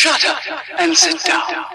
Shut up and sit down.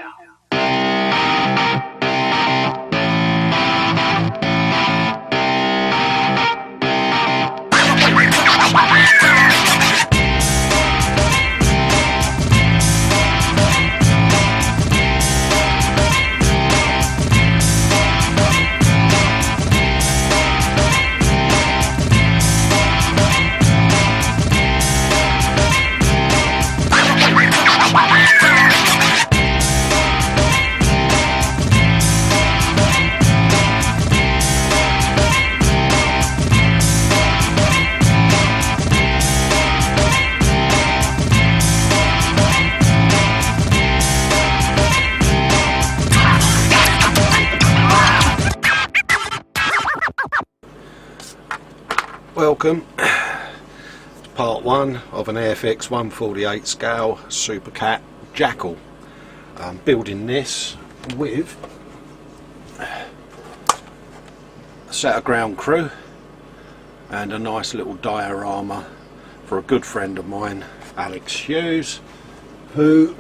Welcome to part 1 of an Airfix 1/48 scale Supacat Jackal. I'm building this with a set of ground crew and a nice little diorama for a good friend of mine, Alex Hughes, who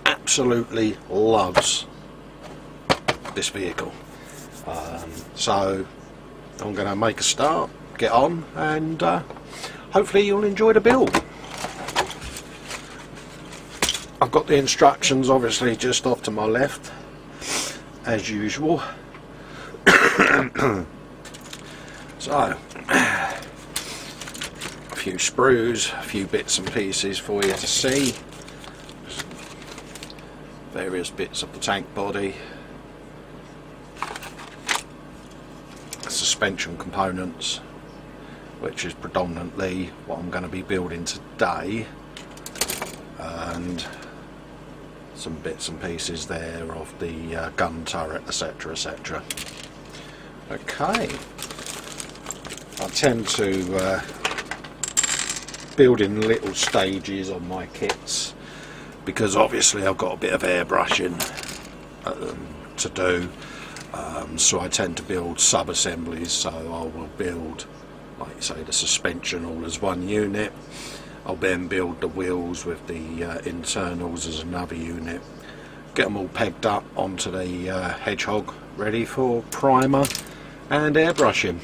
absolutely loves this vehicle. So I'm going to make a start, get on, and hopefully you'll enjoy the build. I've got the instructions obviously just off to my left, as usual. So, a few sprues, a few bits and pieces for you to see. Various bits of the tank body. Suspension components, which is predominantly what I'm going to be building today, and some bits and pieces there of the gun turret, etc, etc. Okay, I tend to build in little stages on my kits because obviously I've got a bit of airbrushing to do. So I tend to build sub-assemblies, so I will build, like say, the suspension all as one unit. I'll then build the wheels with the internals as another unit, get them all pegged up onto the Hedgehog, ready for primer and airbrushing.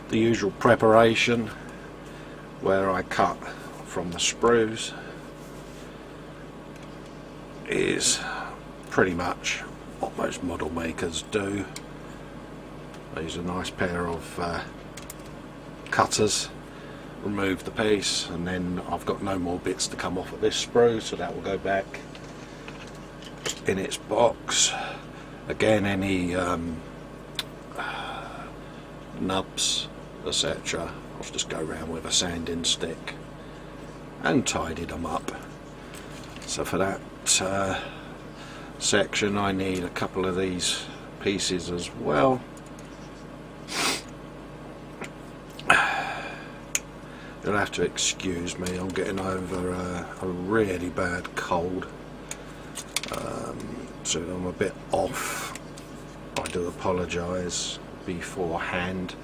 The usual preparation where I cut from the sprues is pretty much what most model makers do. I use a nice pair of cutters, remove the piece, and then I've got no more bits to come off of this sprue, so that will go back in its box. Again, any nubs, etc, I'll just go around with a sanding stick and tidy them up. So for that section I need a couple of these pieces as well. You'll have to excuse me, I'm getting over a really bad cold, so I'm a bit off. I do apologise beforehand.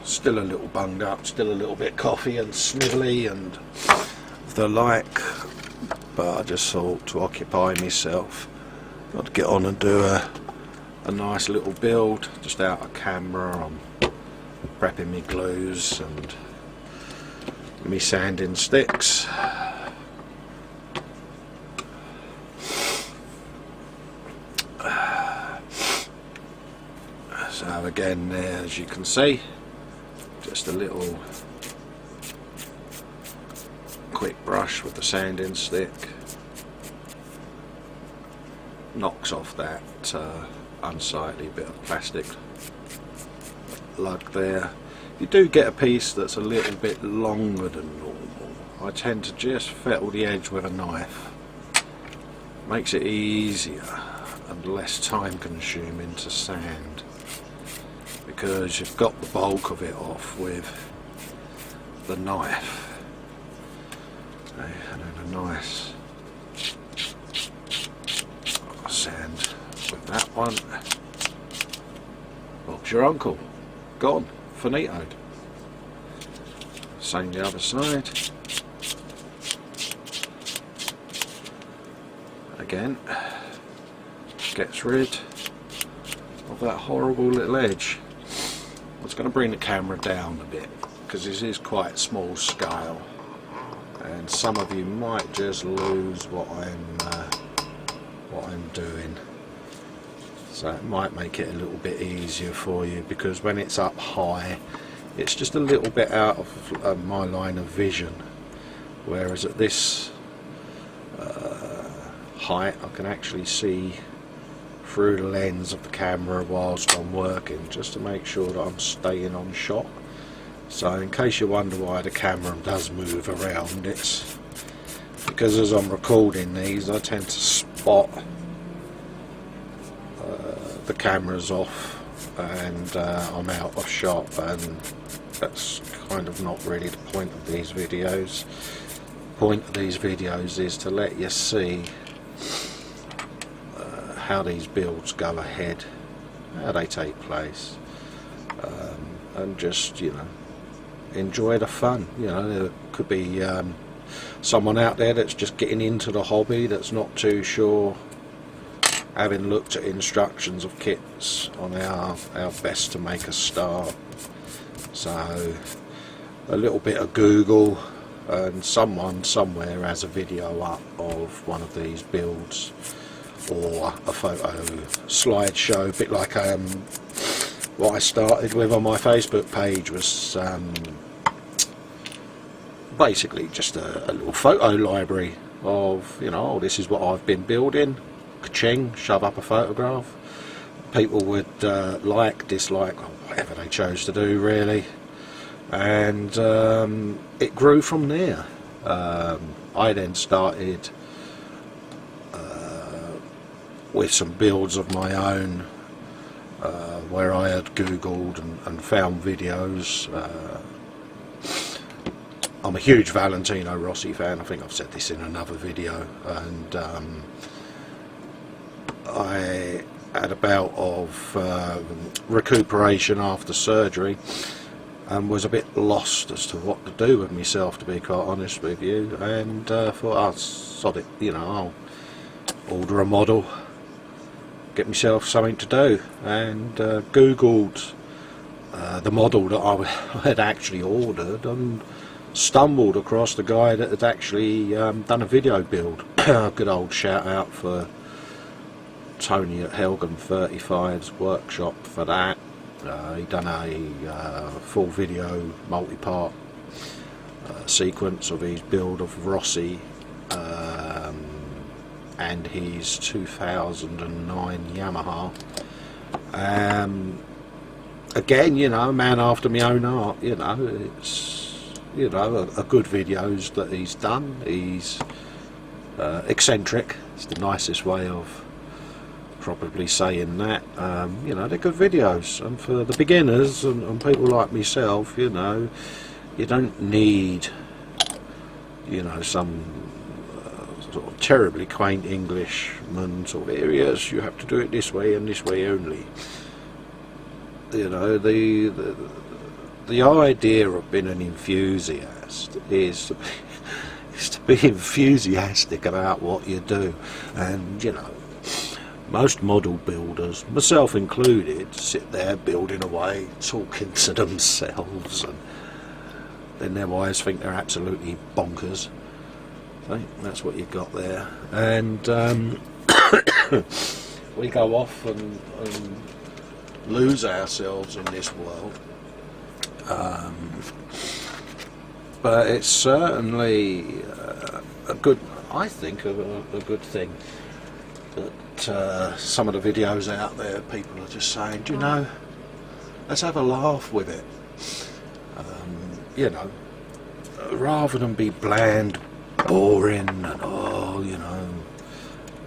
Still a little bunged up, still a little bit coffee and snivelly and the like, but I just thought to occupy myself, I'd get on and do a nice little build just out of camera. I'm prepping me glues and me sanding sticks. So again there, as you can see, just a little quick brush with the sanding stick, knocks off that unsightly bit of plastic lug there. You do get a piece that's a little bit longer than normal. I tend to just fettle the edge with a knife. Makes it easier and less time consuming to sand, because you've got the bulk of it off with the knife. Okay, and then a nice sand with that one. Bob's your uncle. Gone. Finitoed. Same the other side. Again, gets rid of that horrible little edge. I was going to bring the camera down a bit because this is quite small scale, and some of you might just lose what I'm doing. So it might make it a little bit easier for you, because when it's up high, it's just a little bit out of my line of vision, whereas at this height I can actually see through the lens of the camera whilst I'm working, just to make sure that I'm staying on shot. So in case you wonder why the camera does move around, it's because as I'm recording these I tend to spot the camera's off and I'm out of shot, and that's kind of not really the point of these videos. The point of these videos is to let you see how these builds go ahead, how they take place, and just, you know, enjoy the fun. You know, there could be someone out there that's just getting into the hobby, that's not too sure, having looked at instructions of kits on how best to make a start. So a little bit of Google, and someone somewhere has a video up of one of these builds, or a photo slideshow, a bit like what I started with on my Facebook page was basically just a little photo library of, you know, oh, this is what I've been building, ka-ching, shove up a photograph. People would like, dislike, or whatever they chose to do really, and it grew from there. I then started with some builds of my own, where I had Googled and found videos. I'm a huge Valentino Rossi fan. I think I've said this in another video, and I had a bout of recuperation after surgery and was a bit lost as to what to do with myself, to be quite honest with you, and thought, I'll sod it, you know, I'll order a model, get myself something to do, and Googled the model that I had actually ordered, and stumbled across the guy that had actually done a video build. Good old shout out for Tony at Helgan 35's workshop for that. He done a full video multi-part sequence of his build of Rossi and his 2009 Yamaha. Again, you know, a man after my own heart. You know, it's, you know, a good videos that he's done. He's eccentric. It's the nicest way of probably saying that. You know, they're good videos, and for the beginners and people like myself, you know, you don't need, you know, some sort of terribly quaint Englishman sort of areas. You have to do it this way and this way only. You know, the idea of being an enthusiast is to be enthusiastic about what you do. And, you know, most model builders, myself included, sit there building away, talking to themselves, and then their wives think they're absolutely bonkers. I think that's what you've got there. And we go off and lose ourselves in this world. But it's certainly a good, I think, a good thing that some of the videos out there, people are just saying, do you know, let's have a laugh with it. You know, rather than be bland, boring, and oh, you know,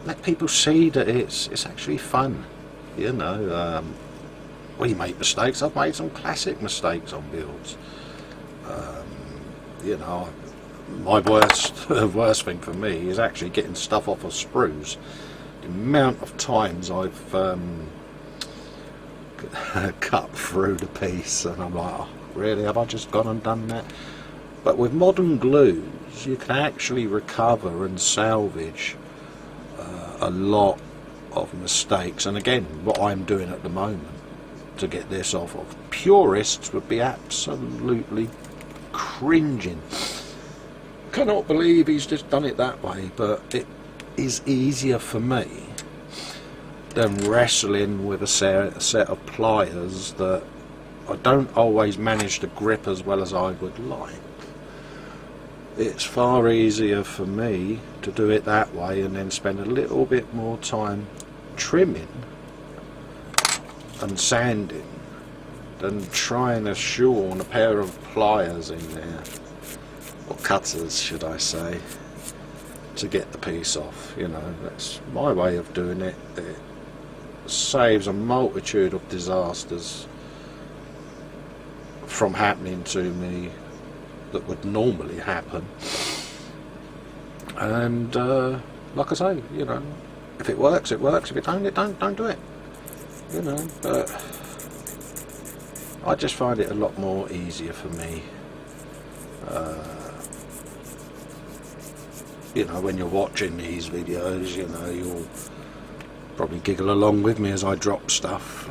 let people see that it's actually fun. You know, we make mistakes. I've made some classic mistakes on builds. You know, my worst thing for me is actually getting stuff off of sprues. The amount of times I've cut through the piece, and I'm like, oh, really, have I just gone and done that? But with modern glues you can actually recover and salvage a lot of mistakes, and again what I'm doing at the moment to get this off of. Purists would be absolutely cringing. Cannot believe he's just done it that way, but it is easier for me than wrestling with a set of pliers that I don't always manage to grip as well as I would like. It's far easier for me to do it that way and then spend a little bit more time trimming and sanding than trying to shoehorn a pair of pliers in there, or cutters should I say, to get the piece off. You know, that's my way of doing it. It saves a multitude of disasters from happening to me that would normally happen. And like I say, you know, if it works, it works. If it don't do it. You know, but I just find it a lot more easier for me. You know, when you're watching these videos, you know, you'll probably giggle along with me as I drop stuff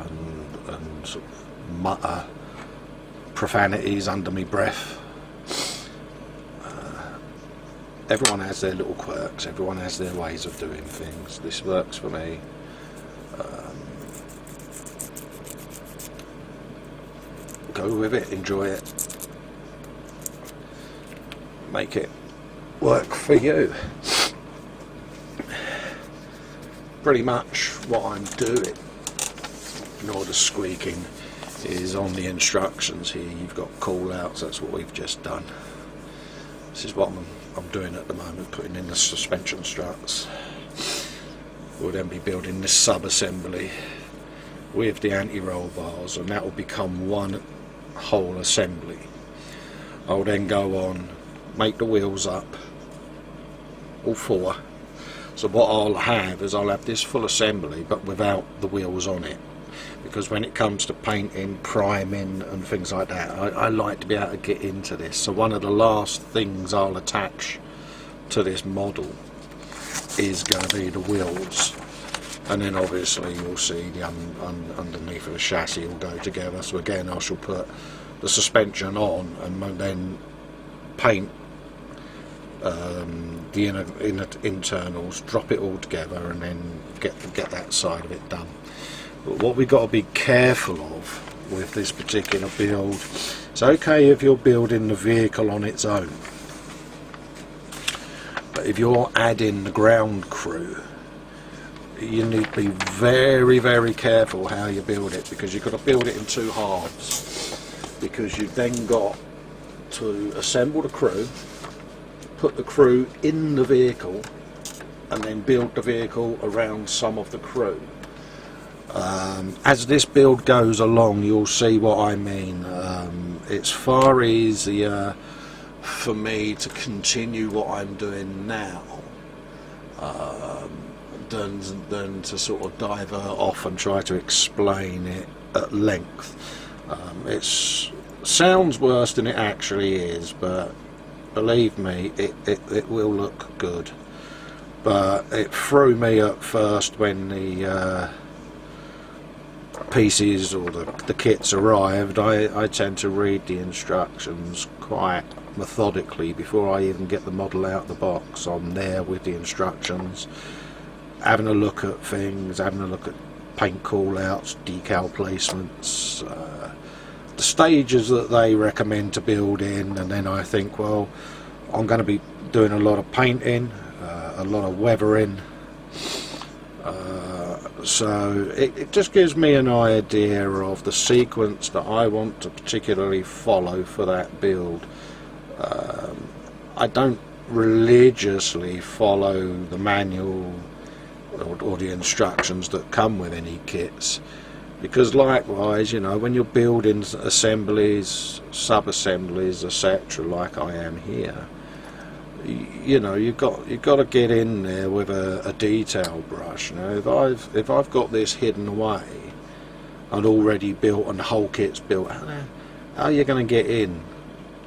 and sort of mutter profanities under my breath. Everyone has their little quirks, everyone has their ways of doing things. This works for me. Go with it, enjoy it, make it work for you. Pretty much what I'm doing, nor the squeaking, is on the instructions here. You've got call outs, that's what we've just done. This is what I'm doing at the moment, putting in the suspension struts. We'll then be building this sub-assembly with the anti-roll bars, and that will become one whole assembly. I'll then go on, make the wheels up, all four. So what I'll have is I'll have this full assembly but without the wheels on it, because when it comes to painting, priming and things like that, I like to be able to get into this. So one of the last things I'll attach to this model is going to be the wheels, and then obviously you'll see the underneath of the chassis will go together. So again, I shall put the suspension on and then paint the inner internals, drop it all together, and then get that side of it done. But what we've got to be careful of with this particular build, it's okay if you're building the vehicle on its own, but if you're adding the ground crew, you need to be very, very careful how you build it, because you've got to build it in two halves, because you've then got to assemble the crew, put the crew in the vehicle, and then build the vehicle around some of the crew. As this build goes along, you'll see what I mean. It's far easier for me to continue what I'm doing now than to sort of divert off and try to explain it at length. It sounds worse than it actually is, but believe me, it will look good. But it threw me at first when the pieces or the kits arrived. I tend to read the instructions quite methodically before I even get the model out of the box. I'm there with the instructions, having a look at things, having a look at paint call outs, decal placements, the stages that they recommend to build in, and then I think, well, I'm going to be doing a lot of painting, a lot of weathering, so it just gives me an idea of the sequence that I want to particularly follow for that build. I don't religiously follow the manual or the instructions that come with any kits, because likewise, you know, when you're building assemblies, sub-assemblies, etc., like I am here, you know, you've got to get in there with a detail brush. You know, if I've got this hidden away and already built and the whole kit's built, how are you going to get in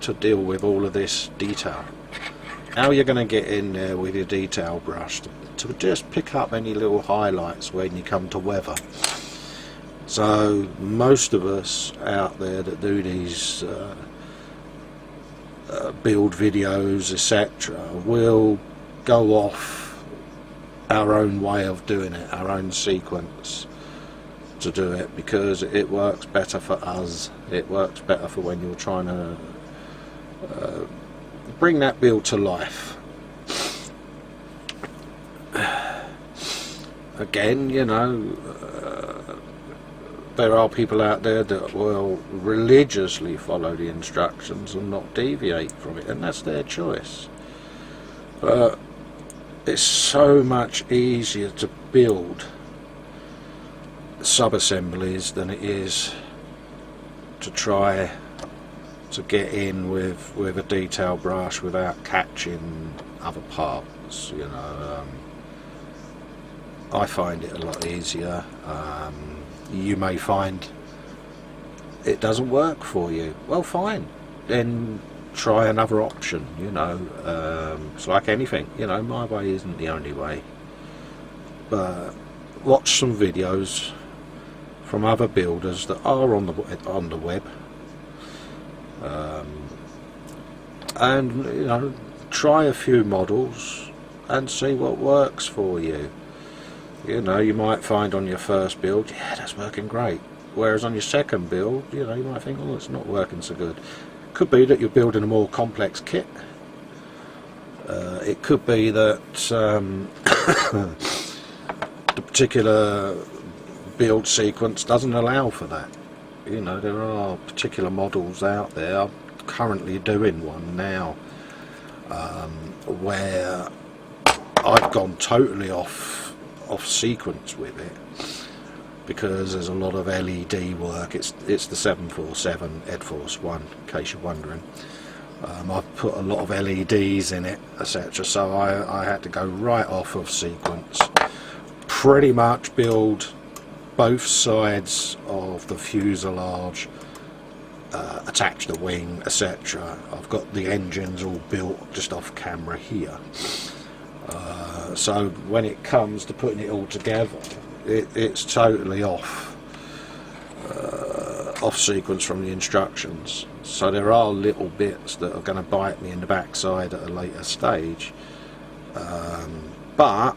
to deal with all of this detail. How you're going to get in there with your detail brush to just pick up any little highlights when you come to weather. So most of us out there that do these build videos, etc., will go off our own way of doing it, our own sequence to do it, because it works better for us. It works better for when you're trying to bring that build to life. Again, you know, there are people out there that will religiously follow the instructions and not deviate from it, and that's their choice. But it's so much easier to build sub-assemblies than it is to try to get in with a detail brush without catching other parts, you know. I find it a lot easier. You may find it doesn't work for you. Well, fine, then try another option, you know. It's like anything, you know, my way isn't the only way. But watch some videos from other builders that are on the web, and you know, try a few models and see what works for you. You know, you might find on your first build, yeah, that's working great, whereas on your second build, you know, you might think, oh, it's not working so good. Could be that you're building a more complex kit. It could be that the particular build sequence doesn't allow for that. You know, there are particular models out there. I'm currently doing one now where I've gone totally off sequence with it, because there's a lot of LED work. It's the 747 Ed Force 1, in case you're wondering. I've put a lot of LEDs in it, etc., so I had to go right off of sequence, pretty much build both sides of the fuselage, attach the wing, etc. I've got the engines all built just off camera here. So when it comes to putting it all together, it's totally off sequence from the instructions. So there are little bits that are going to bite me in the backside at a later stage, but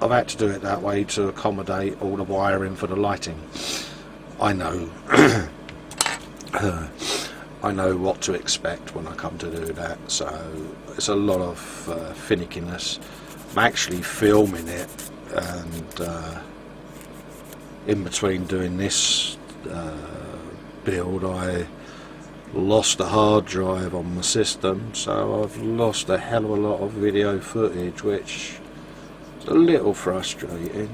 I've had to do it that way to accommodate all the wiring for the lighting. I know I know what to expect when I come to do that, so it's a lot of finickiness. I'm actually filming it, and in between doing this build I lost a hard drive on my system, so I've lost a hell of a lot of video footage, which is a little frustrating,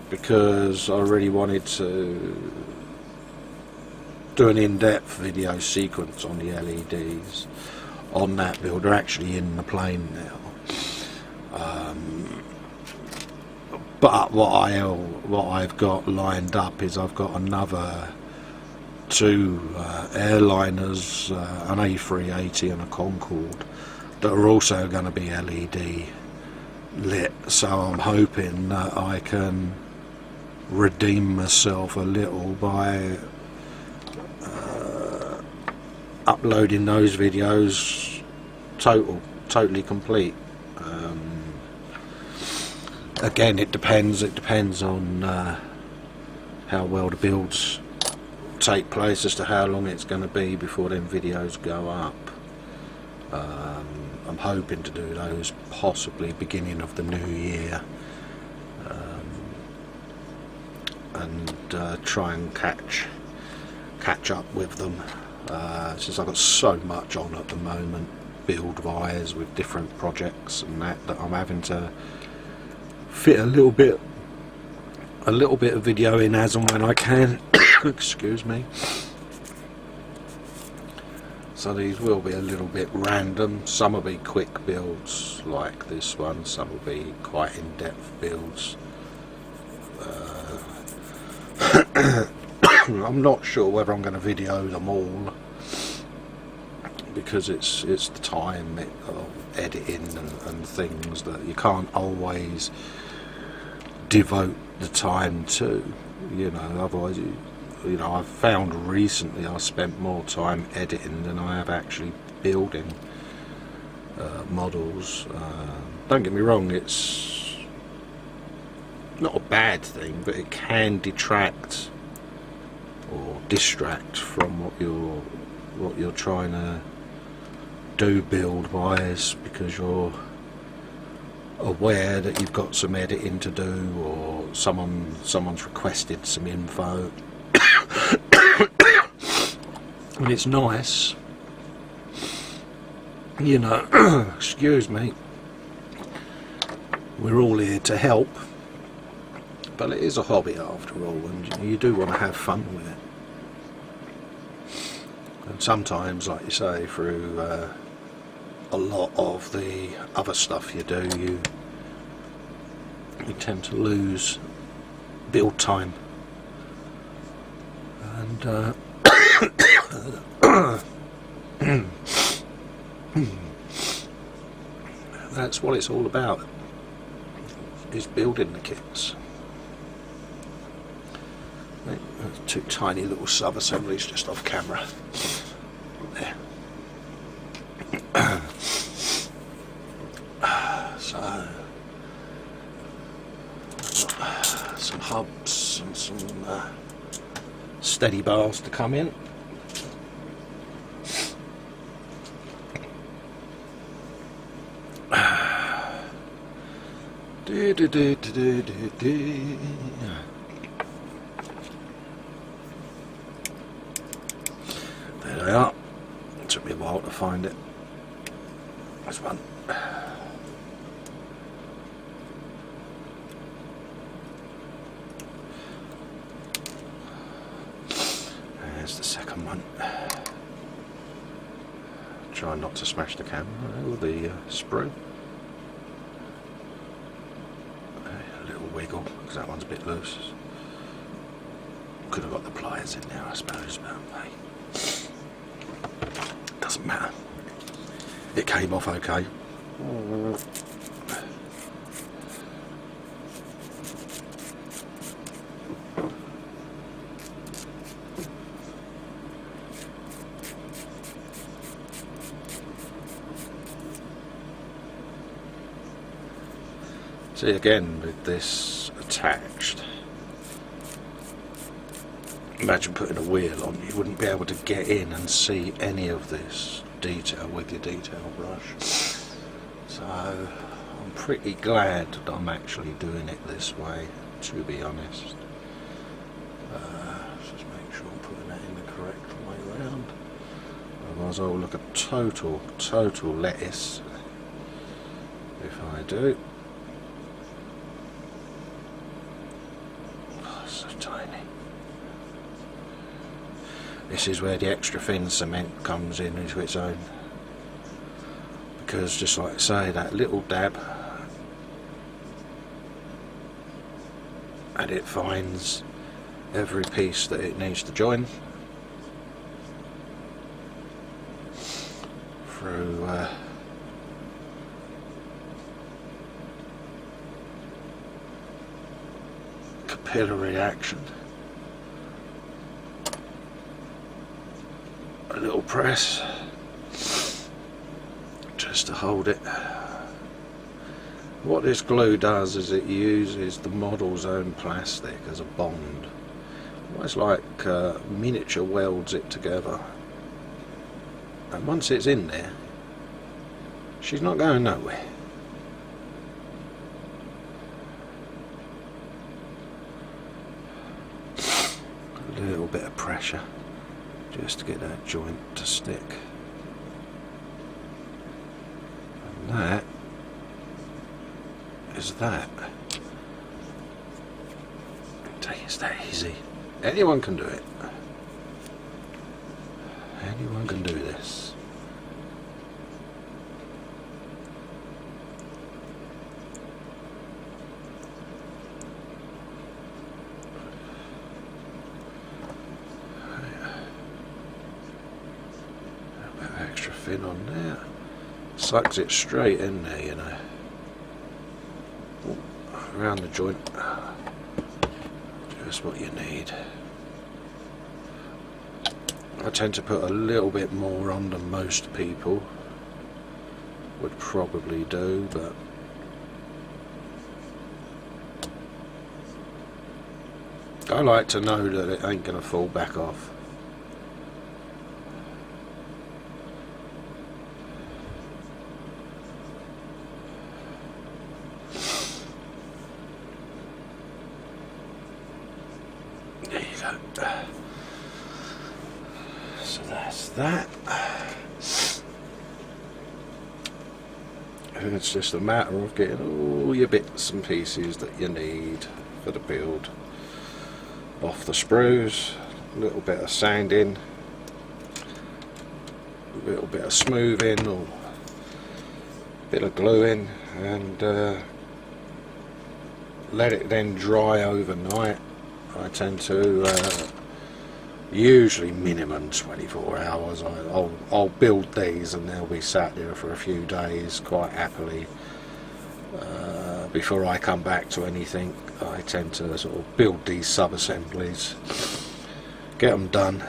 because I really wanted to do an in-depth video sequence on the LEDs on that build. They're actually in the plane now. But what I've got lined up is I've got another two airliners, an A380 and a Concorde, that are also going to be LED lit, so I'm hoping that I can redeem myself a little by uploading those videos totally complete. Again, it depends on how well the builds take place as to how long it's going to be before them videos go up. I'm hoping to do those possibly beginning of the new year, and try and catch up with them, since I've got so much on at the moment build wise with different projects and that I'm having to fit a little bit of video in as and when I can. Excuse me. So these will be a little bit random. Some will be quick builds like this one, some will be quite in-depth builds. I'm not sure whether I'm going to video them all, because it's the time of editing and things that you can't always devote the time to, you know. Otherwise, you know, I've found recently I spent more time editing than I have actually building models. Don't get me wrong, it's not a bad thing, but it can detract or distract from what you're trying to do build wise, because you're aware that you've got some editing to do, or someone's requested some info. And it's nice, you know, excuse me, we're all here to help, but it is a hobby after all, and you do want to have fun with it. And sometimes, like you say, through a lot of the other stuff you do, you tend to lose build time, and that's what it's all about, is building the kits. Two tiny little sub-assemblies just off camera there. So some hubs and some steady bars to come in. There they are. It took me a while to find it. There's one. There's the second one. Try not to smash the camera with the sprue. A little wiggle, because that one's a bit loose. Could have got the pliers in there, I suppose, but hey, doesn't matter. It came off okay. See, again, with this attached, imagine putting a wheel on, you wouldn't be able to get in and see any of this detail with your detail brush. So I'm pretty glad that I'm actually doing it this way, to be honest. Just make sure I'm putting that in the correct way around, otherwise I will look a total lettuce if I do. Oh, so tiny. This is where the extra thin cement comes in into its own, because just like I say, that little dab and it finds every piece that it needs to join through capillary action. A little press just to hold it. What this glue does is it uses the model's own plastic as a bond. Almost like miniature welds it together. And once it's in there, she's not going nowhere. A little bit of pressure just to get that joint to stick. And that is that. It's that easy. Anyone can do it. Anyone can do this. thin on there. Sucks it straight in there, you know. Around the joint. Just what you need. I tend to put a little bit more on than most people would probably do, but I like to know that it ain't going to fall back off. There you go. So that's that. And it's just a matter of getting all your bits and pieces that you need for the build off the sprues, a little bit of sanding, a little bit of smoothing or a bit of gluing, and let it then dry overnight. I tend to usually minimum 24 hours. I'll build these and they'll be sat there for a few days quite happily before I come back to anything. I tend to sort of build these sub-assemblies, get them done.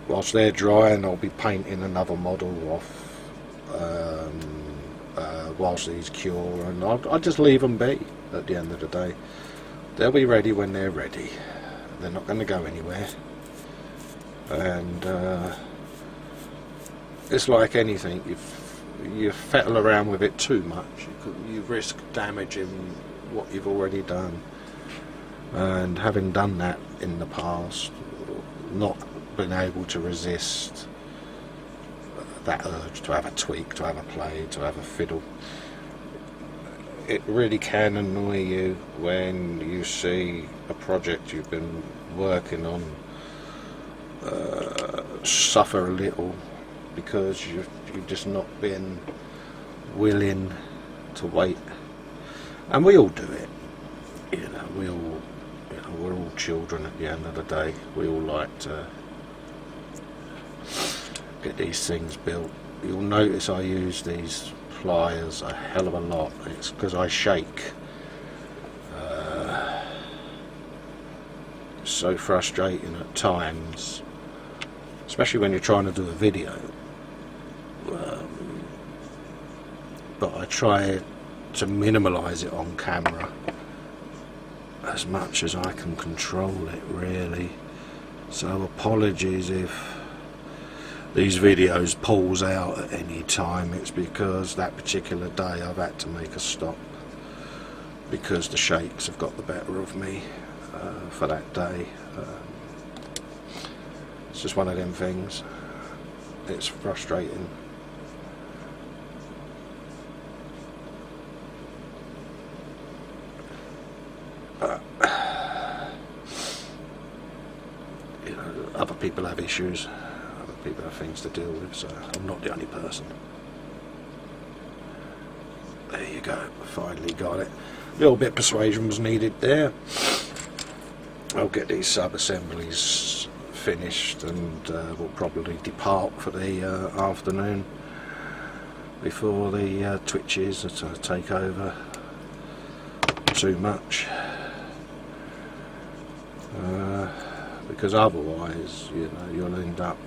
Whilst they're drying, I'll be painting another model off whilst these cure, and I'll just leave them be at the end of the day. They'll be ready when they're ready. They're not going to go anywhere, and it's like anything. If you fettle around with it too much, you risk damaging what you've already done. And having done that in the past, not been able to resist that urge to have a tweak, to have a play, to have a fiddle. It really can annoy you when you see a project you've been working on suffer a little because you've just not been willing to wait. And we all do it, you know. We're all children at the end of the day. We all like to get these things built. You'll notice I use these pliers a hell of a lot. It's because I shake. It's so frustrating at times, especially when you're trying to do a video. But I try to minimalise it on camera as much as I can control it, really. So apologies if these videos pulls out at any time. It's because that particular day I've had to make a stop because the shakes have got the better of me for that day. It's just one of them things. It's frustrating. But you know, other people have issues. People have things to deal with, so I'm not the only person. There you go, finally got it. A little bit of persuasion was needed there. I'll get these sub-assemblies finished and we'll probably depart for the afternoon before the twitches take over too much. Because otherwise, you know, you'll end up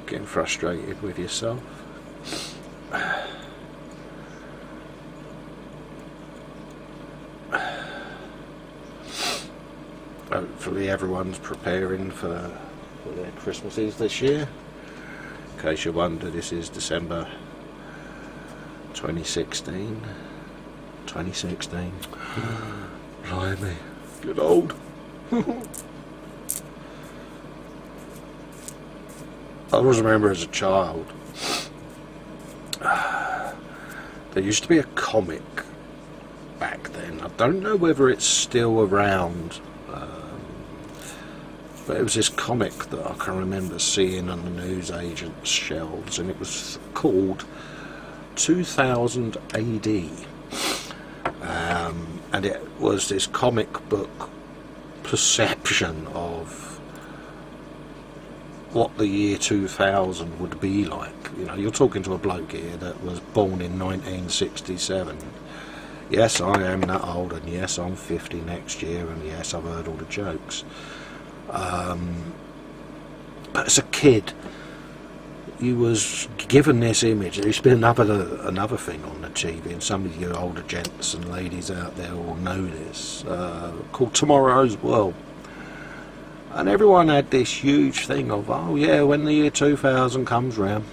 getting frustrated with yourself. Hopefully everyone's preparing for their Christmases this year. In case you wonder, this is December 2016. 2016. Blimey, get old. I always remember as a child, there used to be a comic back then. I don't know whether it's still around, but it was this comic that I can remember seeing on the newsagent's shelves, and it was called 2000 AD. And it was this comic book perception of what the year 2000 would be like. You know, you're talking to a bloke here that was born in 1967. Yes, I am that old, and yes, I'm 50 next year, and yes, I've heard all the jokes. But as a kid, you was given this image. There's been another thing on the TV, and some of you older gents and ladies out there will know this, called Tomorrow's World. And everyone had this huge thing of, oh yeah, when the year 2000 comes round,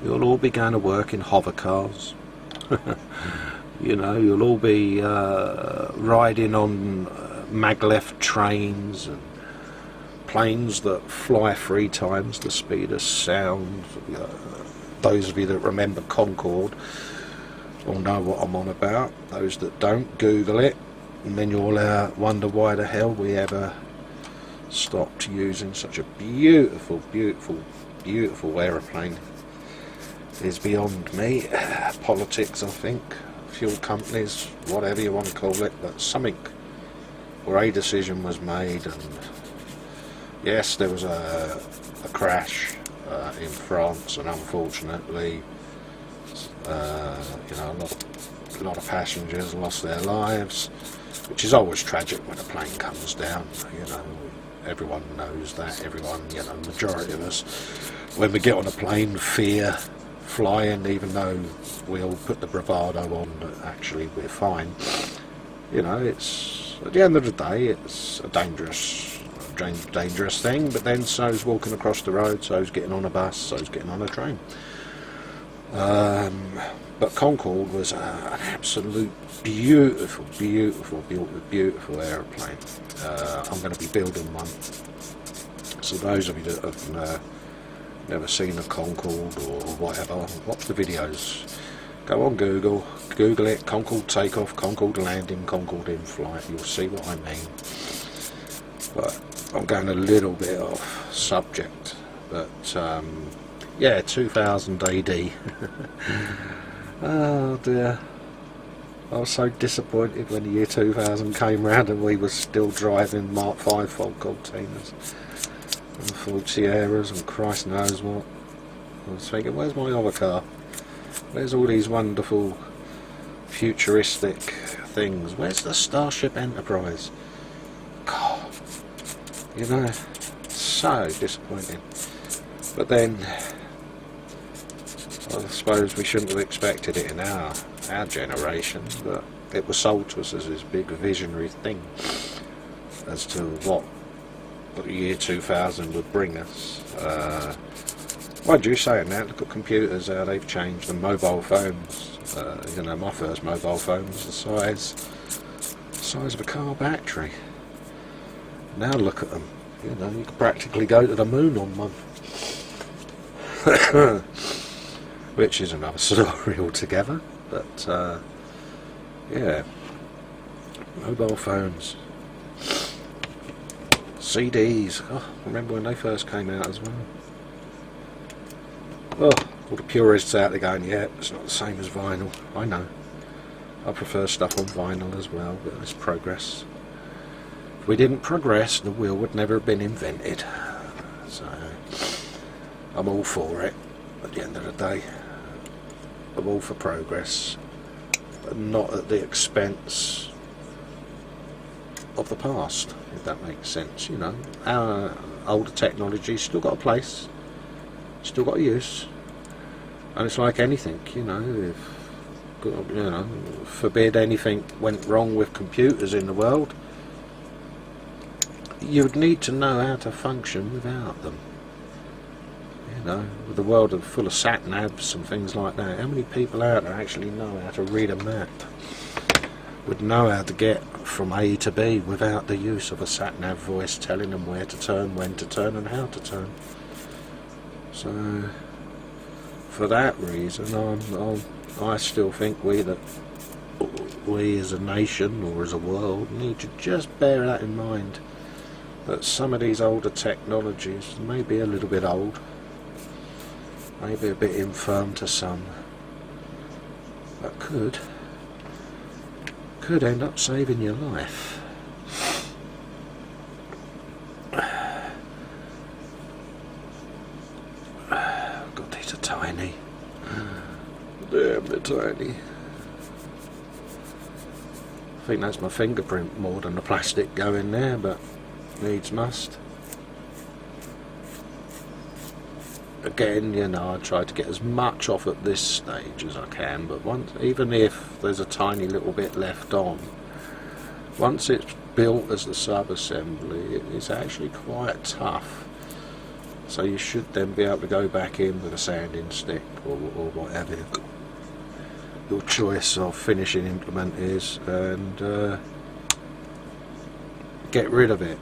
you'll all be going to work in hover cars. You know, you'll all be riding on maglev trains and planes that fly 3 times the speed of sound. Those of you that remember Concorde will know what I'm on about. Those that don't, Google it, and then you'll wonder why the hell we ever stopped using such a beautiful, beautiful, beautiful aeroplane. Is beyond me. Politics, I think, fuel companies, whatever you want to call it, but something or a decision was made, and yes, there was a crash in France, and unfortunately, you know, a lot of passengers lost their lives, which is always tragic when a plane comes down. You know, everyone knows that. Everyone, you know, majority of us, when we get on a plane, fear flying, even though we all put the bravado on that actually we're fine. You know, it's at the end of the day, it's a dangerous thing, but then so's walking across the road, so's getting on a bus, so's getting on a train. But Concorde was an absolute beautiful, beautiful, beautiful, beautiful aeroplane. I'm going to be building one. So those of you that have never seen a Concorde or whatever, watch the videos. Go on Google it, Concorde takeoff, Concorde landing, Concorde in flight. You'll see what I mean. But I'm going a little bit off subject. But yeah, 2000 AD. Oh dear. I was so disappointed when the year 2000 came round and we were still driving Mark 5 Ford containers and Ford Sierras and Christ knows what. I was thinking, where's my other car? Where's all these wonderful futuristic things? Where's the Starship Enterprise? God, you know, so disappointing. But then, I suppose we shouldn't have expected it in our generation, but it was sold to us as this big visionary thing as to what the year 2000 would bring us. Mind you, saying that, look at computers, how they've changed, and mobile phones. You know, my first mobile phone was the size of a car battery. Now look at them. You know, you could practically go to the moon on one. Which is another story altogether. But yeah, mobile phones, CDs. Oh, I remember when they first came out as well. Oh, all the purists out there going, yeah, it's not the same as vinyl. I know. I prefer stuff on vinyl as well, but it's progress. If we didn't progress, the wheel would never have been invented. So, I'm all for it at the end of the day. I'm all for progress, but not at the expense of the past, if that makes sense. You know, our older technology's still got a place, still got a use, and it's like anything, you know, if, you know, forbid anything went wrong with computers in the world, you would need to know how to function without them. You know, with the world full of sat-navs and things like that, how many people out there actually know how to read a map, would know how to get from A to B without the use of a sat-nav voice telling them where to turn, when to turn and how to turn? So, for that reason, I still think we as a nation or as a world need to just bear that in mind, that some of these older technologies may be a little bit old, maybe a bit infirm to some, but could end up saving your life. tiny. Damn, they're tiny. I think that's my fingerprint more than the plastic going there, but needs must. Again, you know, I try to get as much off at this stage as I can, but even if there's a tiny little bit left on, once it's built as the sub-assembly, it's actually quite tough. So you should then be able to go back in with a sanding stick or whatever your choice of finishing implement is, and get rid of it.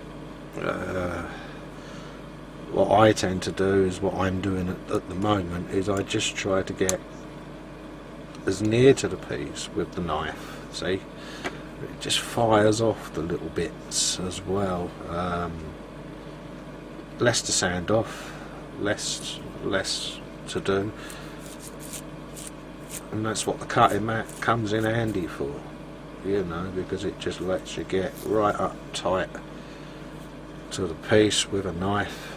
What I tend to do is what I'm doing at the moment is I just try to get as near to the piece with the knife. See, it just fires off the little bits as well. Less to sand off, less to do, and that's what the cutting mat comes in handy for, you know, because it just lets you get right up tight to the piece with a knife.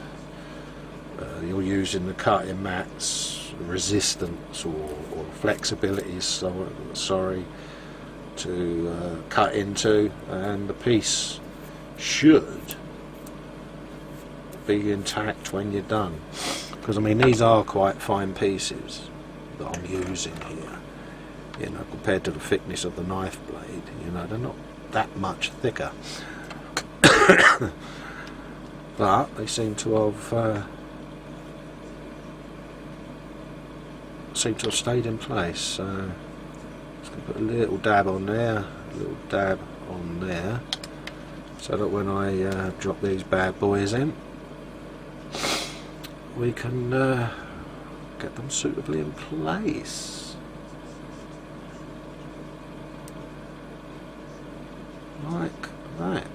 You're using the cutting mat's resistance or flexibility, sorry, to cut into, and the piece should be intact when you're done. Because I mean, these are quite fine pieces that I'm using here, you know, compared to the thickness of the knife blade. You know, they're not that much thicker, but they seem to have stayed in place. So just going to put a little dab on there, a little dab on there, so that when I drop these bad boys in, we can get them suitably in place. Like that.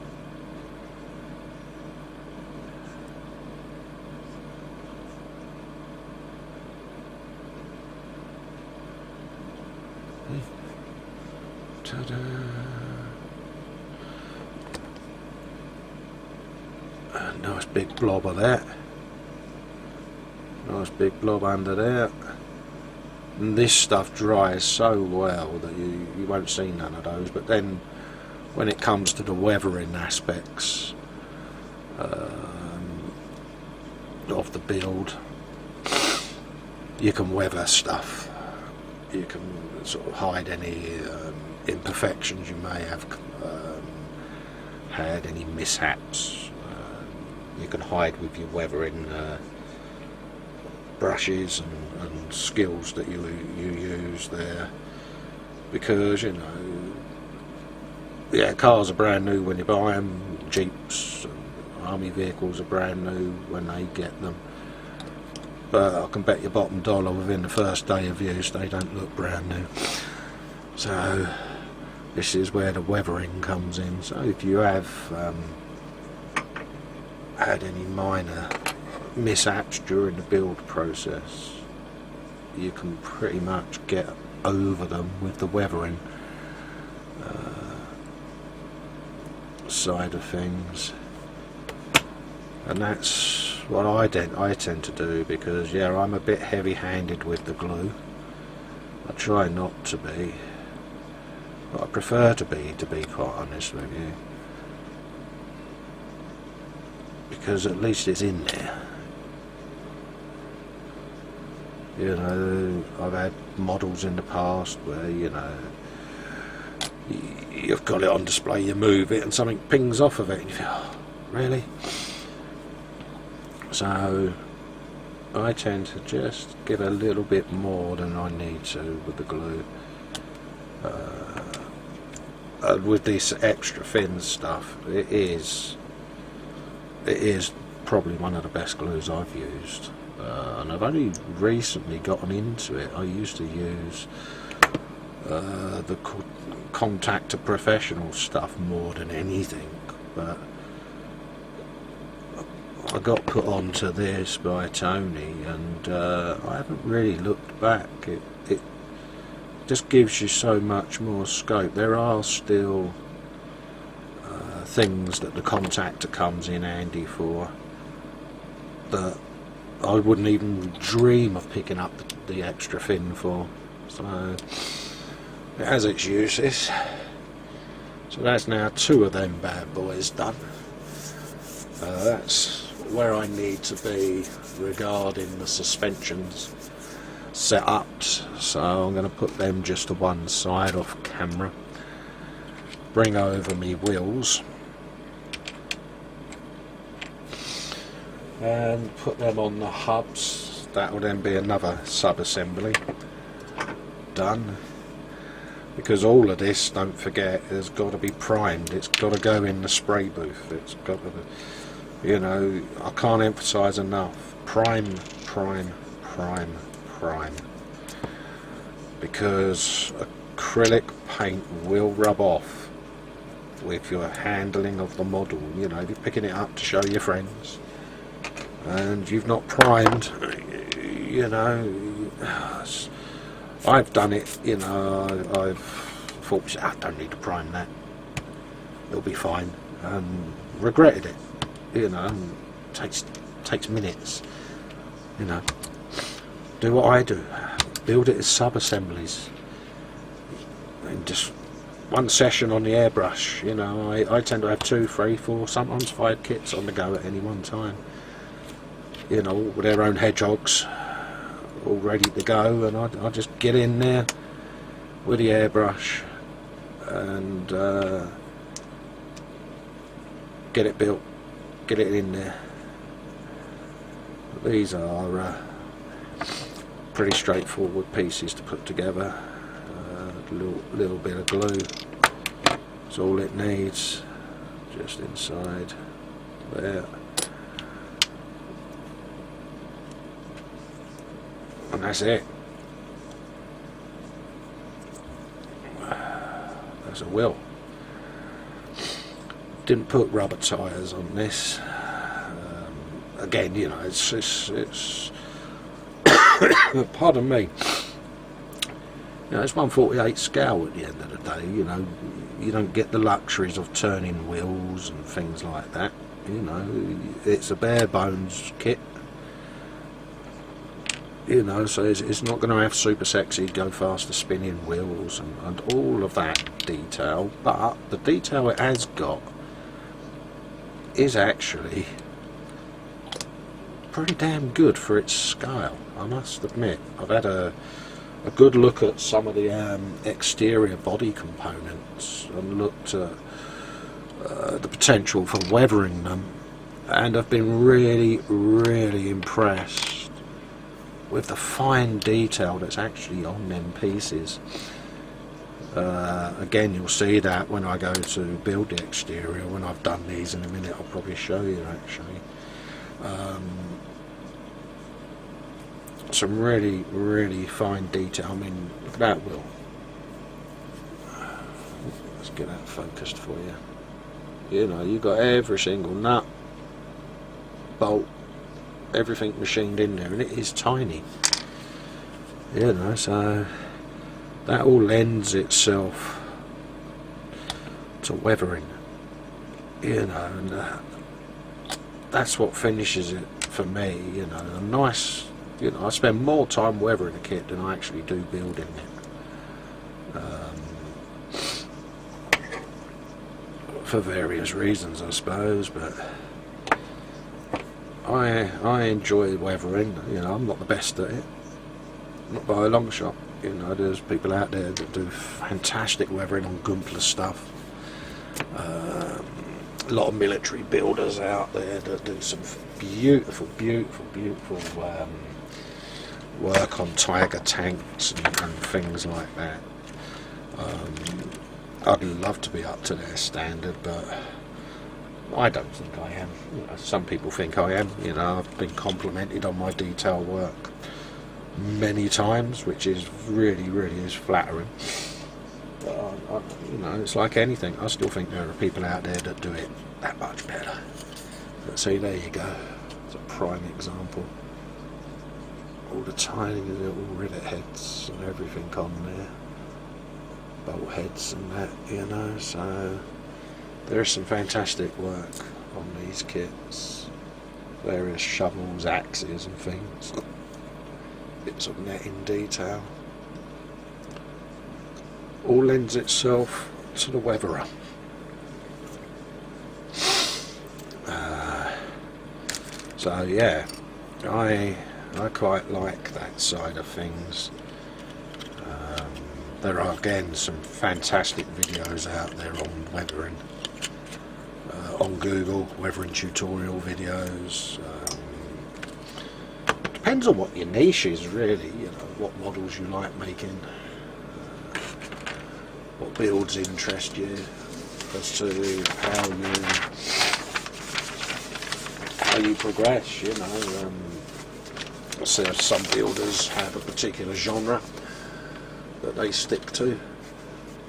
Ta-da! A nice big blob of that. Nice big blob under there. And this stuff dries so well that you won't see none of those. But then when it comes to the weathering aspects of the build, you can weather stuff. You can sort of hide any imperfections you may have had, any mishaps. You can hide with your weathering brushes and skills that you use there, because, you know, yeah, cars are brand new when you buy them, Jeeps and army vehicles are brand new when they get them, but I can bet your bottom dollar within the first day of use they don't look brand new. So this is where the weathering comes in. So if you have had any minor mishaps during the build process, you can pretty much get over them with the weathering side of things. And that's what I tend to do, because yeah, I'm a bit heavy-handed with the glue. I try not to be, but I prefer to be quite honest with you, because at least it's in there. You know, I've had models in the past where, you know, you've got it on display, you move it and something pings off of it and you think, oh, really? So I tend to just give a little bit more than I need to with the glue. With this extra thin stuff, it is probably one of the best glues I've used. And I've only recently gotten into it. I used to use the Contact to Professional stuff more than anything, but I got put onto this by Tony, and I haven't really looked back. It just gives you so much more scope. There are still things that the contactor comes in handy for that I wouldn't even dream of picking up the extra fin for. So it has its uses. So that's now 2 of them bad boys done. That's where I need to be regarding the suspensions set up. So I'm going to put them just to one side off camera. Bring over me wheels. And put them on the hubs. That will then be another sub-assembly done, because all of this, don't forget, has got to be primed. It's got to go in the spray booth. It's got to, you know, I can't emphasize enough, prime, prime, prime, prime, because acrylic paint will rub off with your handling of the model. You know, if you're picking it up to show your friends and you've not primed, you know, I've done it, you know, I've thought, I don't need to prime that, it'll be fine, and regretted it, you know, and takes minutes, you know. Do what I do, build it as sub-assemblies, and just one session on the airbrush, you know. I tend to have 2, 3, 4, sometimes 5 kits on the go at any one time, you know, with their own hedgehogs all ready to go, and I just get in there with the airbrush and get it built, get it in there. These are pretty straightforward pieces to put together. A little bit of glue, that's all it needs, just inside there. And that's it. There's a wheel. Didn't put rubber tyres on this. Again, you know, it's pardon me. You know, it's 1/48 scale at the end of the day. You know, you don't get the luxuries of turning wheels and things like that. You know, it's a bare bones kit. You know, so it's not going to have super sexy, go faster spinning wheels and all of that detail, but the detail it has got is actually pretty damn good for its scale, I must admit. I've had a good look at some of the exterior body components and looked at the potential for weathering them, and I've been really, really impressed with the fine detail that's actually on them pieces. Again, you'll see that when I go to build the exterior. When I've done these in a minute, I'll probably show you actually. Some really, really fine detail. I mean, look at that wheel. Let's get that focused for you. You know, you've got every single nut, bolt, everything machined in there, and it is tiny, you know, so that all lends itself to weathering, you know, and that's what finishes it for me, you know. A nice, you know, I spend more time weathering a kit than I actually do building it, for various reasons, I suppose, but I enjoy weathering. You know, I'm not the best at it, not by a long shot. You know, there's people out there that do fantastic weathering on Gumpler stuff. A lot of military builders out there that do some beautiful, beautiful, beautiful work on Tiger tanks and things like that. I'd love to be up to their standard, but I don't think I am. You know, some people think I am. You know, I've been complimented on my detail work many times, which is really, really is flattering. But you know, it's like anything. I still think there are people out there that do it that much better. But see, there you go. It's a prime example. All the tiny little rivet heads and everything on there, bolt heads and that. You know, so. There's some fantastic work on these kits. various shovels, axes and things, bits of netting detail. All lends itself to the weatherer. So yeah, I quite like that side of things. There are again some fantastic videos out there on weathering, on Google, weathering tutorial videos. Depends on what your niche is really, you know, what models you like making, what builds interest you, as to how you progress, you know. So some builders have a particular genre that they stick to,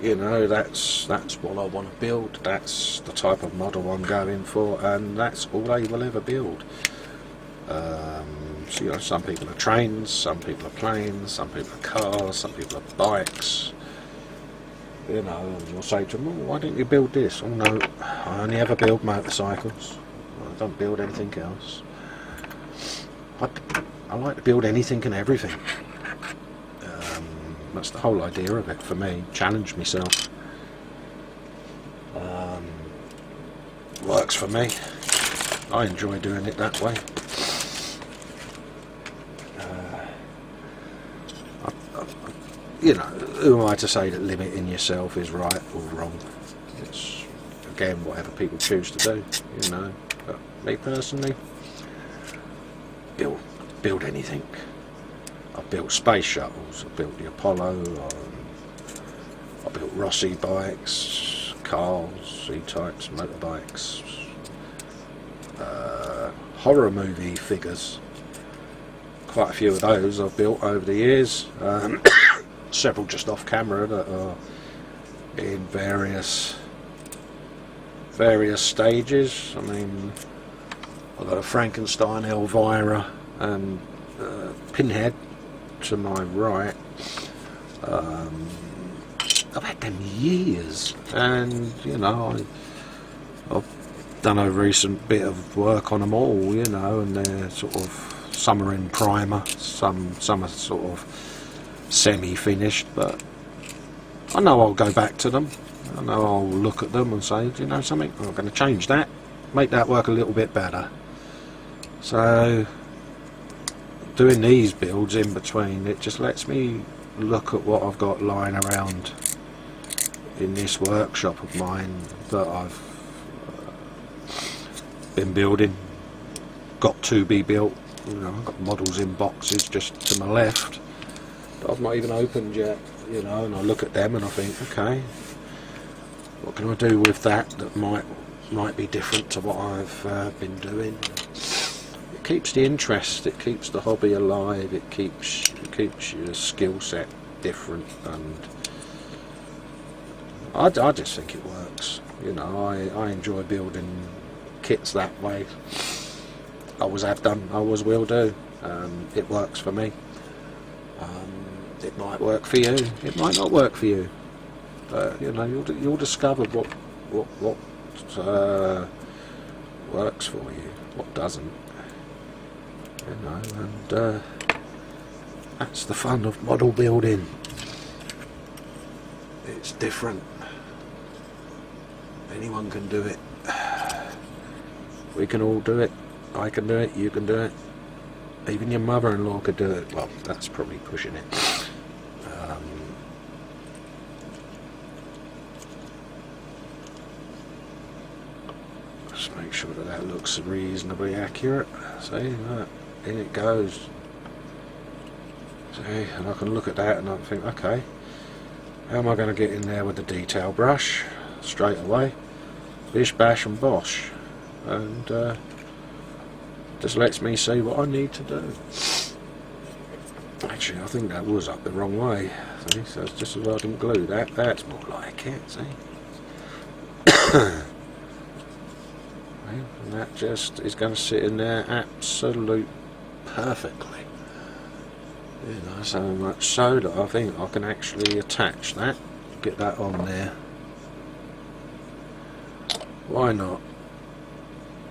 you know, that's what I want to build, that's the type of model I'm going for, and that's all they will ever build. So, you know, some people are trains, some people are planes, some people are cars, some people are bikes, you know, and you'll say to them, oh, why don't you build this? Oh no, I only ever build motorcycles, I don't build anything else. I like to build anything and everything. That's the whole idea of it for me, challenge myself. Works for me, I enjoy doing it that way. You know, who am I to say that limiting yourself is right or wrong? It's, again, whatever people choose to do, you know. But me personally, build anything. I've built space shuttles, I've built the Apollo, I built Rossi bikes, cars, E-types, motorbikes, horror movie figures. Quite a few of those I've built over the years. Several just off camera that are in various stages. I mean, I've got a Frankenstein, Elvira and Pinhead to my right. I've had them years, and you know, I've done a recent bit of work on them all, you know, and they're sort of, some are in primer, some are sort of semi-finished, but I know I'll go back to them. I know I'll look at them and say, do you know something, I'm going to change that, make that work a little bit better. So doing these builds in between, it just lets me look at what I've got lying around in this workshop of mine that I've been building, got to be built. You know, I've got models in boxes just to my left that I've not even opened yet, you know, and I look at them and I think, okay, what can I do with that might be different to what I've been doing. It keeps the interest, it keeps the hobby alive, it keeps your skill set different, and I just think it works. You know, I enjoy building kits that way. I always have done, I always will do. It works for me. It might work for you, it might not work for you. But you know, you'll discover what works for you, what doesn't. You know, and that's the fun of model building. It's different. Anyone can do it. We can all do it. I can do it, you can do it. Even your mother-in-law could do it. Well, that's probably pushing it. Just make sure that looks reasonably accurate. See, look, in it goes. See, and I can look at that and I think, okay, how am I going to get in there with the detail brush straight away? Bish, bash and bosh. And just lets me see what I need to do. Actually, I think that was up the wrong way. See, so it's just as well I didn't glue that. That's more like it, see? And that just is going to sit in there absolute perfectly. You know, so much so that I think I can actually attach that, get that on there. Why not?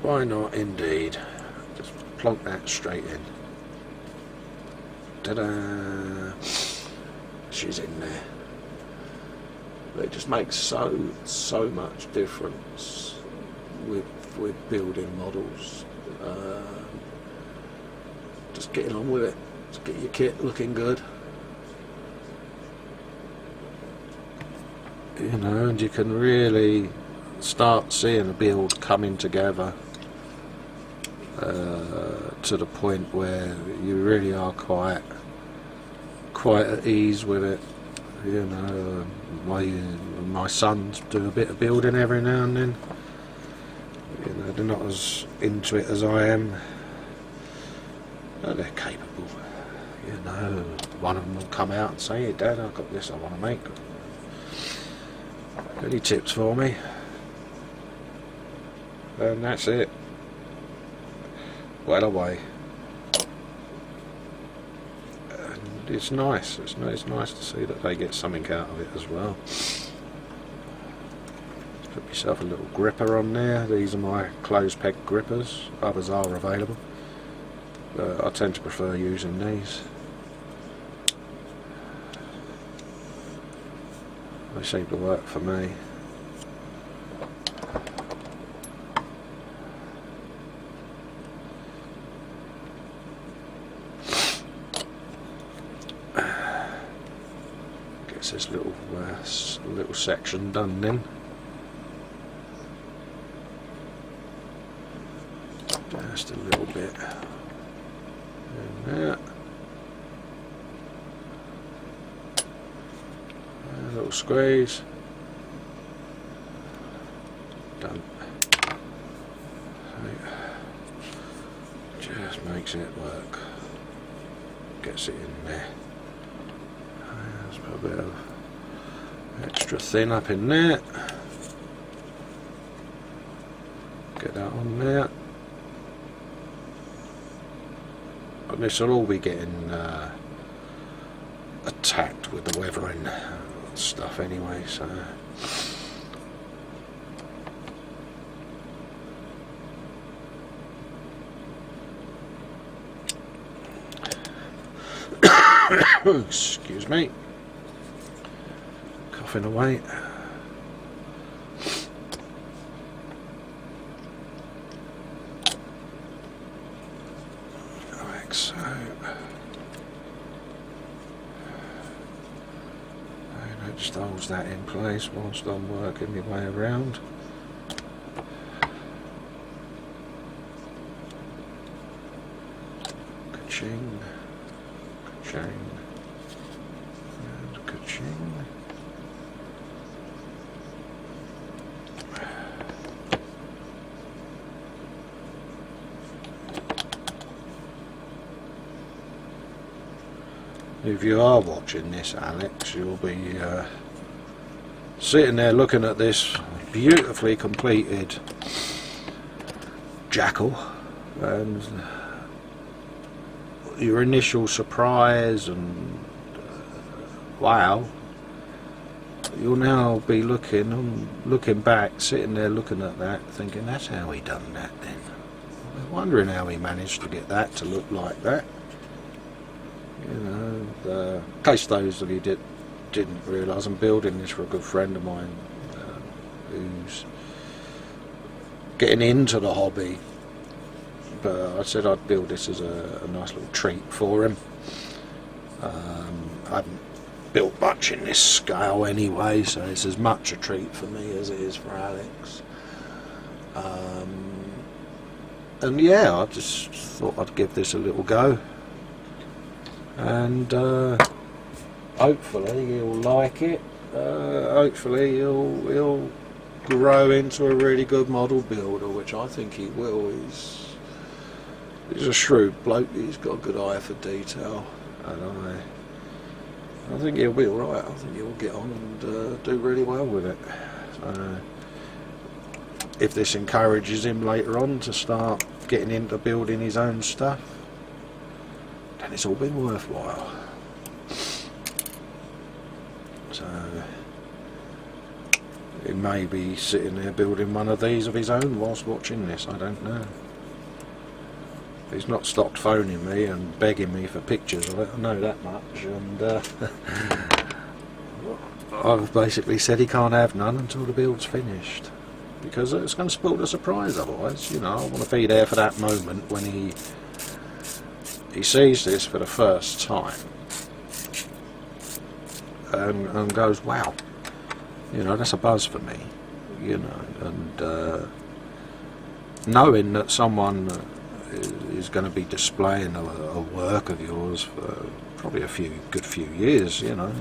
Why not indeed? Just plonk that straight in. Ta-da! She's in there. But it just makes so much difference with building models. Just getting on with it. Just get your kit looking good. You know, and you can really start seeing a build coming together to the point where you really are quite at ease with it. You know, my sons do a bit of building every now and then. You know, they're not as into it as I am, but they're capable. You know, one of them will come out and say, "Hey Dad, I've got this I want to make. Any tips for me?" And that's it. Well away. And it's nice. It's nice to see that they get something out of it as well. Put yourself a little gripper on there. These are my closed peg grippers. Others are available, but I tend to prefer using these. They seem to work for me. Gets this little section done then. Just a little bit. And that. A little squeeze. Done. Just makes it work. Gets it in there. Let's put a bit of extra thin up in there. Get that on there. And this will all be getting attacked with the weathering stuff anyway, so excuse me, coughing away. Like so. And it just holds that in place whilst I'm working my way around. Ka-ching, ka-ching, and ka-ching. If you are watching this, Alex, you'll be sitting there looking at this beautifully completed Jackal, and your initial surprise and wow, you'll now be looking back, sitting there looking at that, thinking, that's how he done that then. I'm wondering how he managed to get that to look like that. You know, in case those of you didn't realise, I'm building this for a good friend of mine who's getting into the hobby, but I said I'd build this as a nice little treat for him. I haven't built much in this scale anyway, so it's as much a treat for me as it is for Alex. And yeah, I just thought I'd give this a little go, and hopefully he'll like it. Hopefully he'll grow into a really good model builder, which I think he will. He's a shrewd bloke. He's got a good eye for detail, and I think he'll be alright. I think he'll get on and do really well with it. If this encourages him later on to start getting into building his own stuff, then it's all been worthwhile. So he may be sitting there building one of these of his own whilst watching this, I don't know. He's not stopped phoning me and begging me for pictures of it, I know that much, and I've basically said he can't have none until the build's finished, because it's going to spoil the surprise otherwise. You know, I want to be there for that moment when he sees this for the first time and goes, wow, you know, that's a buzz for me, you know, and knowing that someone is going to be displaying a work of yours for probably a good few years, you know,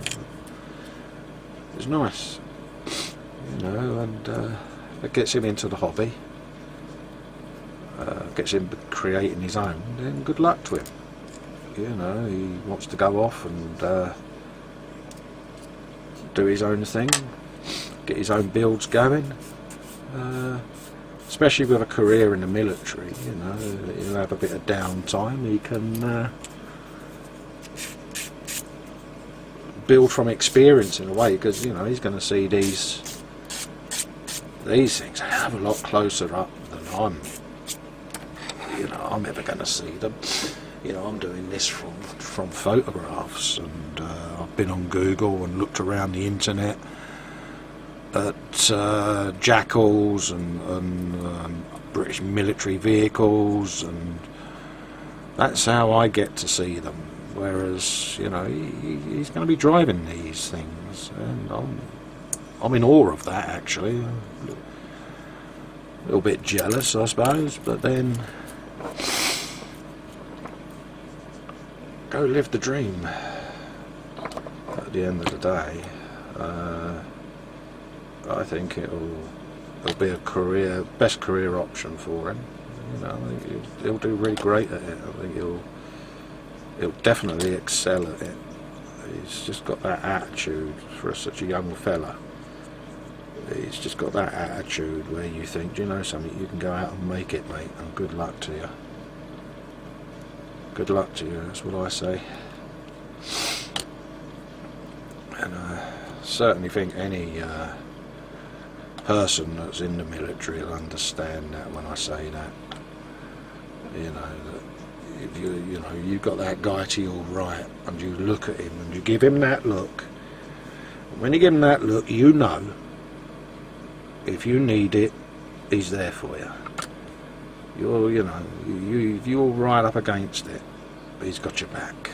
it's nice, you know, and it gets him into the hobby, gets him creating his own, then good luck to him. You know, he wants to go off and do his own thing, get his own builds going, especially with a career in the military. You know, he'll have a bit of downtime, he can build from experience in a way, because, you know, he's going to see these things a hell of a lot closer up than I'm ever going to see them. You know, I'm doing this from photographs, and I've been on Google and looked around the internet at jackals and British military vehicles, and that's how I get to see them. Whereas, you know, he's going to be driving these things, and I'm in awe of that, actually. A little bit jealous, I suppose, but then go live the dream. At the end of the day, I think it'll be a best career option for him. You know, I think he'll do really great at it. I think he'll definitely excel at it. He's just got that attitude for such a young fella. He's just got that attitude where you think, do you know something, you can go out and make it, mate, and good luck to you. Good luck to you, that's what I say. And I certainly think any person that's in the military will understand that when I say that. You know, that if you've got that guy to your right, and you look at him and you give him that look, when you give him that look, you know, if you need it, he's there for you. If you're right up against it, he's got your back.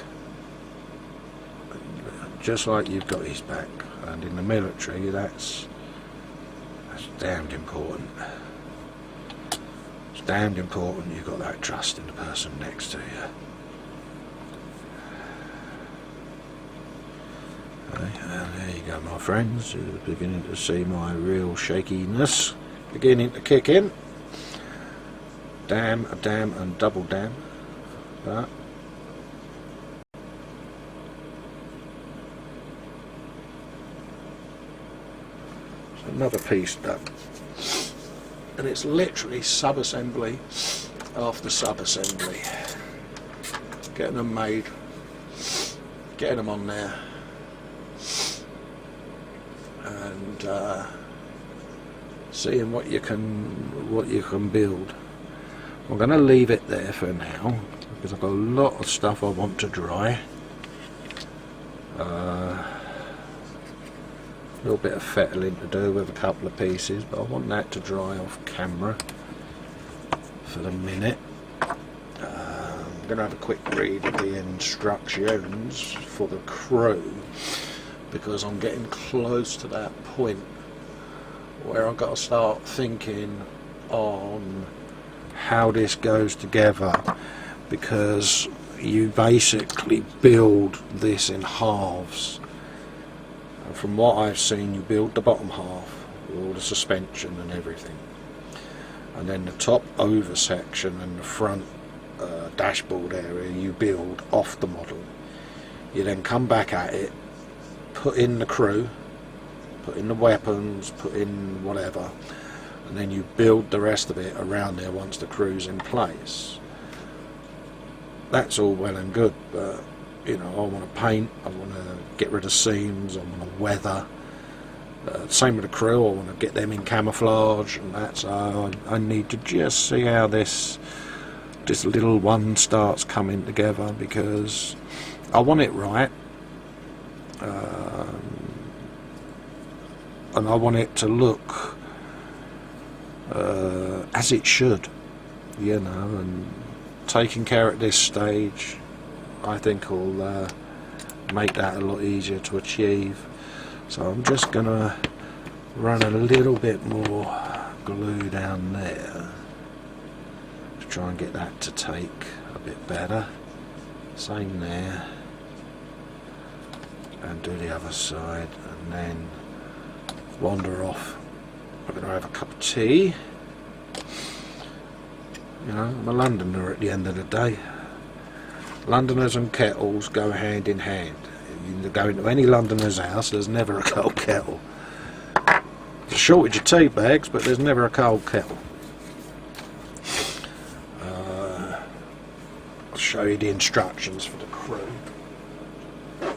Just like you've got his back. And in the military, that's damned important. It's damned important you've got that trust in the person next to you. There you go, my friends. You're beginning to see my real shakiness beginning to kick in. Damn, and double damn. But another piece done, and it's literally sub-assembly after sub-assembly, getting them made, getting them on there, and seeing what you can build. I'm going to leave it there for now because I've got a lot of stuff I want to dry. A little bit of fettling to do with a couple of pieces, but I want that to dry off camera for the minute. I'm going to have a quick read of the instructions for the crew, because I'm getting close to that point where I've got to start thinking on how this goes together, because you basically build this in halves. And from what I've seen, you build the bottom half with all the suspension and everything, and then the top over section and the front dashboard area you build off the model. You then come back at it, put in the crew, put in the weapons, put in whatever, and then you build the rest of it around there once the crew's in place. That's all well and good, but you know, I want to paint, I want to get rid of seams, I want to weather. Same with the crew, I want to get them in camouflage and that, so I need to just see how this this little one starts coming together, because I want it right, and I want it to look as it should, you know, and taking care at this stage I think will make that a lot easier to achieve. So I'm just gonna run a little bit more glue down there to try and get that to take a bit better. Same there, and do the other side, and then wander off. I'm gonna have a cup of tea. You know, I'm a Londoner at the end of the day. Londoners and kettles go hand in hand. You go into any Londoner's house, there's never a cold kettle. There's a shortage of tea bags, but there's never a cold kettle. I'll show you the instructions for the crew. You'll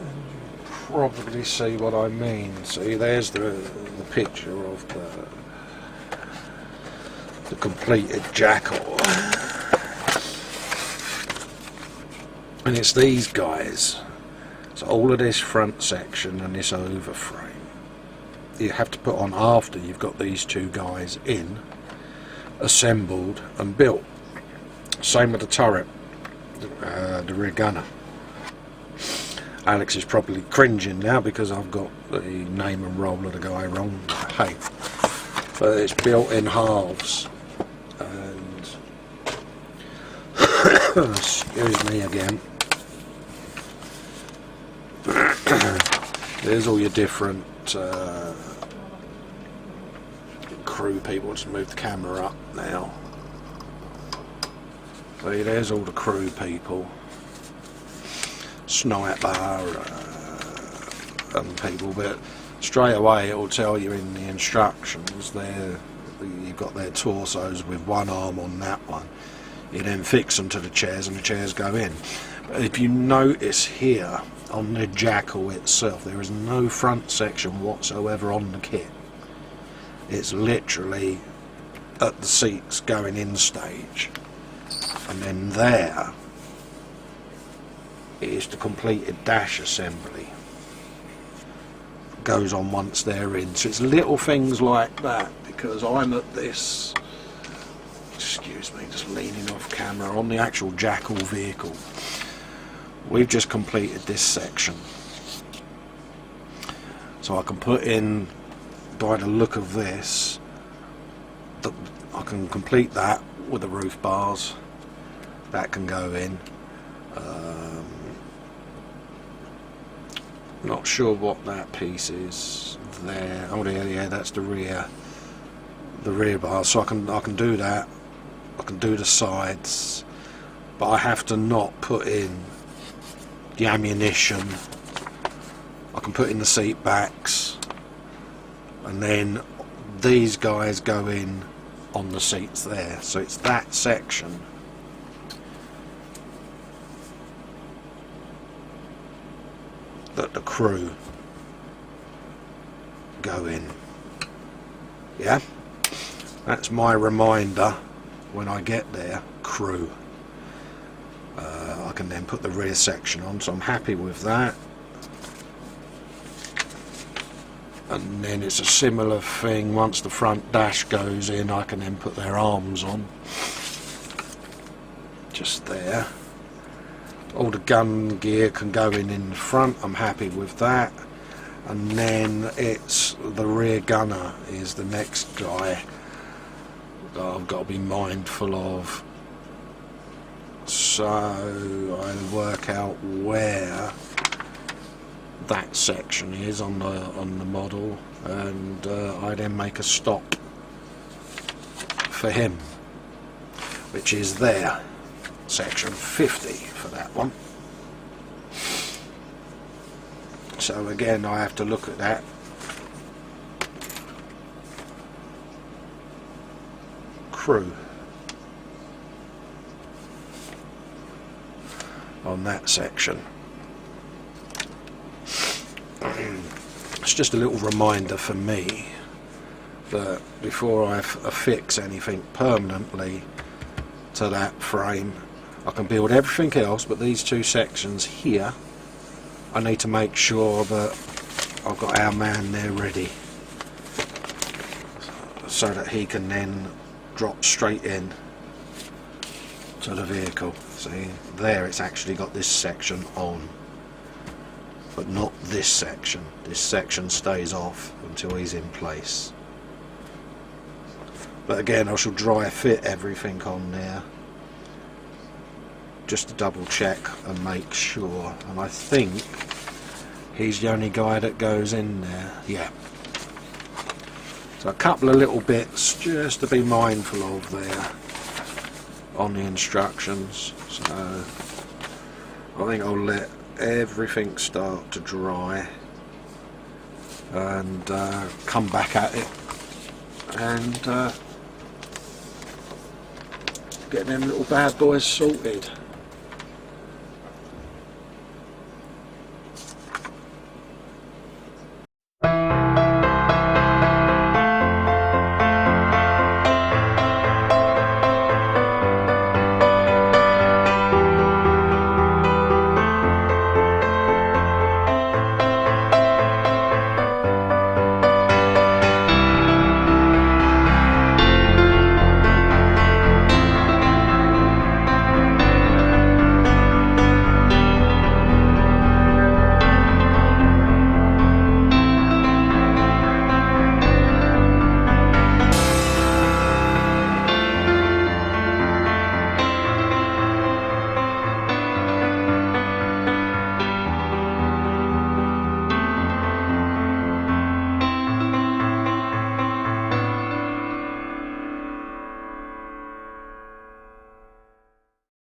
probably see what I mean. See, there's the picture of the completed Jackal. And it's these guys. So all of this front section and this overframe you have to put on after you've got these two guys in, assembled and built. Same with the turret, the rear gunner. Alex is probably cringing now because I've got the name and role of the guy wrong. Hey, but it's built in halves. And excuse me again. There's all your different crew people. Just move the camera up now. See, there's all the crew people. Sniper and people, but straight away it will tell you in the instructions there you've got their torsos with one arm on that one. You then fix them to the chairs and the chairs go in. But if you notice here on the Jackal itself, there is no front section whatsoever on the kit. It's literally at the seats going in stage, and then there is the completed dash assembly. Goes on once they're in. So it's little things like that, because I'm at this, excuse me, just leaning off camera, on the actual Jackal vehicle. We've just completed this section, so I can put in, by the look of this, I can complete that with the roof bars. That can go in. Not sure what that piece is there. Oh yeah, that's the rear bars. So I can do that. I can do the sides, but I have to not put in the ammunition. I can put in the seat backs, and then these guys go in on the seats there. So it's that section that the crew go in. Yeah, that's my reminder when I get there. Crew. I can then put the rear section on, so I'm happy with that. And then it's a similar thing, once the front dash goes in, I can then put their arms on. Just there. All the gun gear can go in front, I'm happy with that. And then it's the rear gunner is the next guy that I've got to be mindful of. So I'll work out where that section is on the model, and I then make a stop for him, which is there, section 50 for that one. So again, I have to look at that. Crew on that section. It's just a little reminder for me that before I affix anything permanently to that frame. I can build everything else, but these two sections here, I need to make sure that I've got our man there ready, so that he can then drop straight in to the vehicle. See, there it's actually got this section on, but not this section. This section stays off until he's in place. But again, I shall dry fit everything on there just to double check and make sure. And I think he's the only guy that goes in there. Yeah. So a couple of little bits just to be mindful of there on the instructions. So I think I'll let everything start to dry and come back at it and get them little bad boys sorted.